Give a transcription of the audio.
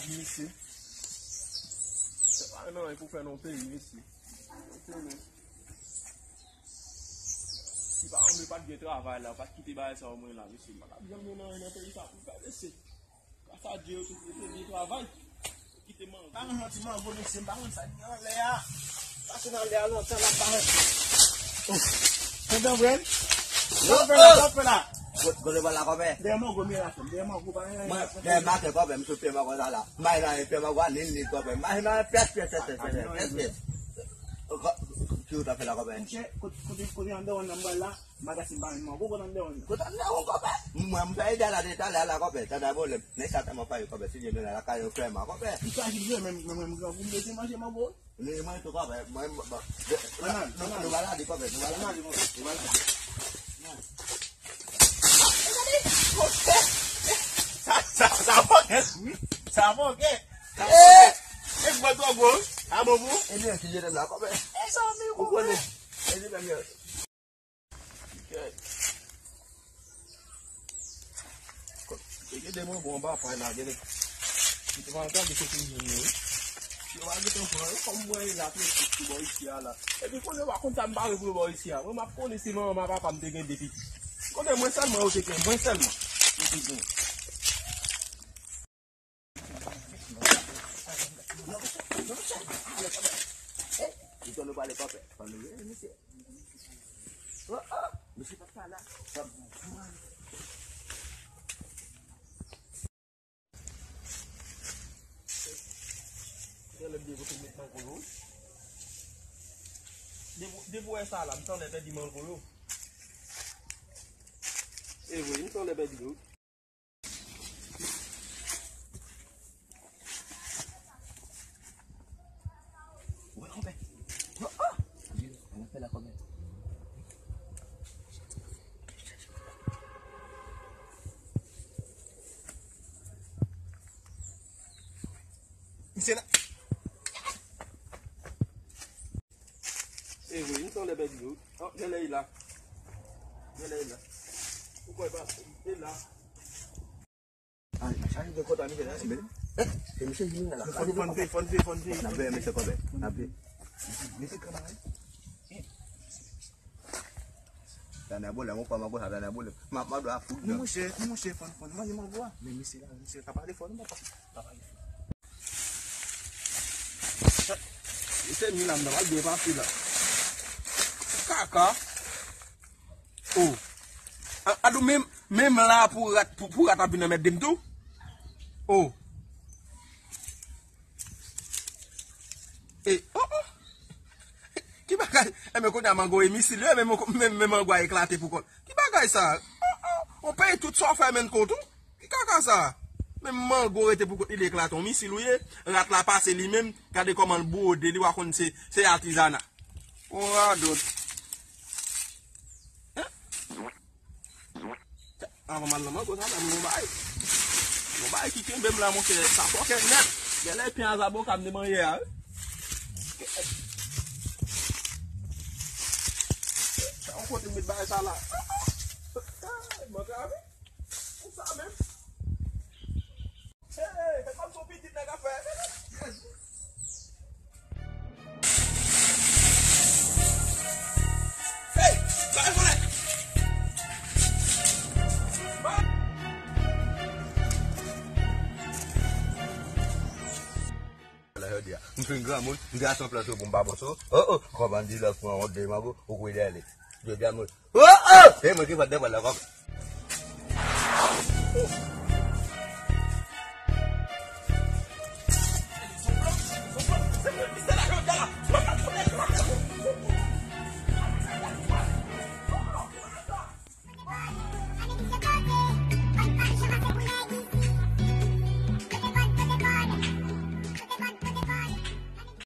vie ici. Non, il faut faire non pays ici. Si par exemple, pas de travail là, pas quitter ça au moins là, monsieur. Bien mon un pays ça pour faire laisser. Ça Dieu tout le travail. Quitter moi. Pas un sentiment bon monsieur, pas un ça dans l'air. Parce que dans l'air longtemps la parole. Oh. C'est bien vrai? Non, là. Boleh bala kau be? Dia mau gomir lah, dia mau gua bayar. Dia makan kau be, mesti pema kau salah. Mai na pema kau ni kau be, mai na pias. Kau tak pernah kau be? Kau anda orang nampak lah, maka simpan mau kau anda orang. Kau tak nak kau be? Mampai dah lah kau be, tak ada boleh. Ni satu mau pakai kau be, sini ni lah kau pema kau be. Itu aja dia memang kau mesti masih mau kau. Ni mai tu kau be, mai mana bala di kau be, bala di kau be. Sama ke? Buat tu aku. Apa bu? Ini yang kerja dalam kau be. Sama aku. Bukan ni. Ini dalam dia. Ini demo bomba apa lagi ni? Kita makan di sini ni. Siapa kita buat? Kamu buat lagi tu buat siapa? Tapi kau ni wakon tambah tu buat siapa? Mama kau ni si mama apa pam dengan depi. Kau ni mesti mau cakap, mesti mau. Itu lupa le kopi. Kalau ini sih. Mesti tak salah. Dia lebih butuh minta puluh. Dia buat salam, so lebih di mana puluh. Oui, so lebih di dulu. Ici là. Oui, so lebih di dulu. Oh, dia là. Pourquoi pas? Il est là. Ah, saya tu kau tak ni kan? Sebenarnya. Mesti ini lah. Fonte. Nabe mesti kau be. Nabe. Mesti kau mana? Dan nak boleh, mau pama kau ada nak boleh. Mak doa aku. Mesti fon. Mana mau gua? Mesti tak ada fon apa? Tak ada. Itu Milan dah dia pasti lah. Kakak. Oh. Aduh même là pour attraper mettre dem tout. Oh. Oh. Qui bagaille? Mais qu'on a mango émissile, même mango éclaté pour quoi? Qui bagaille ça? On paye tout ça faire même compte. Qui caca ça? Même mango était pour il éclate on missile oui, rat la passe lui-même, regardez comment le beau de lui wa kon c'est artisanat. On a d'autres. Avant maman ko ça mon bail qui même là mon frère ça faut que net il y a les pieds à bout comme de manger on continue de bail ça là mon gars ça même c'est comme son petit n'a qu'à faire hey ça est voilà. Dia, mungkin kamu dia asal pelajar bomba boso. Kau banding lah, kau orang demo aku, aku ide le. Dia mungkin pada bala kau.